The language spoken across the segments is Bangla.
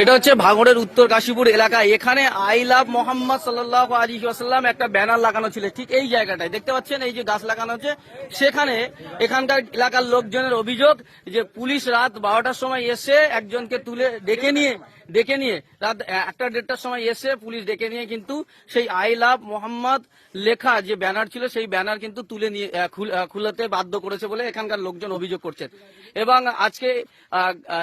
এটা হচ্ছে ভাঙড়ের উত্তর কাশীপুর এলাকা। এখানে আই লাভ মোহাম্মদ সাল্লাল্লাহু আলাইহি ওয়াসাল্লাম একটা ব্যানার লাগানো ছিল ঠিক এই জায়গাটায়, দেখতে পাচ্ছেন এই যে গাছ লাগানো হচ্ছে সেখানে। এখানকার এলাকার লোকজনের অভিযোগ যে পুলিশ রাত 12টার সময় এসে একজনকে তুলে ডেকে নিয়ে রাত 1টা-1:30টার সময় এসে পুলিশ ডেকে নিয়ে কিন্তু সেই আই লাভ মোহাম্মদ লেখা যে ব্যানার ছিল সেই ব্যানার কিন্তু তুলে নিয়ে খুলতে বাধ্য করেছে বলে এখানকার লোকজন অভিযোগ করছেন। এবং আজকে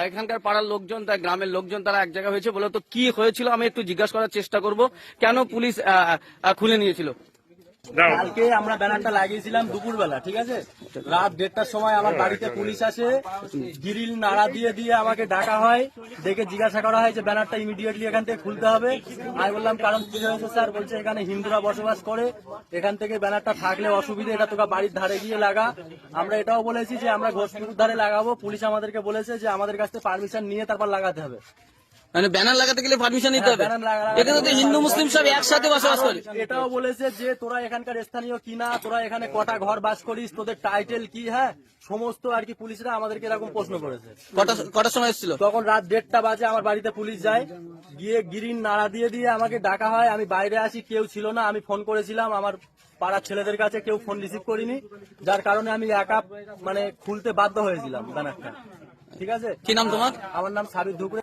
এখানকার পাড়ার লোকজন, তাই গ্রামের লোকজন তারা এক জায়গায় হয়েছে বলে, তো কি হয়েছিল আমি একটু জিজ্ঞাসা করার চেষ্টা করব, কেন পুলিশ খুলে নিয়েছিল। কালকে আমরা ব্যানারটা লাগিয়েছিলাম দুপুরবেলা, ঠিক আছে। রাত 1:30টার সময় আমার বাড়িতে পুলিশ আসে, গ্রিল নাড়া দিয়ে আমাকে ডাকা হয়, ডেকে জিজ্ঞাসা করা হয় যে ব্যানারটা ইমিডিয়েটলি এখান থেকে খুলতে হবে। আমি বললাম কারণ কি হয়েছে স্যার? বলছে এখানে হিন্দুরা বসবাস করে, এখান থেকে ব্যানারটা থাকলে অসুবিধা, এটা তোকে বাড়ির ধারে গিয়ে লাগা। আমরা এটাও বলেছি যে আমরা ঘোষপুকুর ধারে লাগাবো। পুলিশ আমাদেরকে বলেছে যে আমাদের কাছ থেকে পারমিশন নিয়ে তারপর লাগাতে হবে। মানে ব্যানার লাগাতে গেলে পারমিশন নিতে হবে? এখানে তো হিন্দু মুসলিম সব একসাথে বসবাস করে। এটাও বলেছে যে তোরা এখানকার স্থানীয় কিনা, তোরা এখানে কটা ঘর বাস করিস, তোদের টাইটেল কি, হ্যাঁ সমস্ত আর কি পুলিশরা আমাদেরকে এরকম প্রশ্ন করেছে। কটার সময় এসেছিল? তখন রাত 1:30 বাজে আমার বাড়িতে পুলিশ যায়, গিয়ে গ্রিল নাড়া দিয়ে আমাকে ডাকা হয়। আমি বাইরে আসি, কেউ ছিল না। আমি ফোন করেছিলাম আমার পাড়ার ছেলেদের কাছে, কেউ ফোন রিসিভ করিনি, যার কারণে আমি একা মানে খুলতে বাধ্য হয়েছিলাম ব্যানারটা, ঠিক আছে। কি নাম তোমার? আমার নাম সাবির ধুকরে।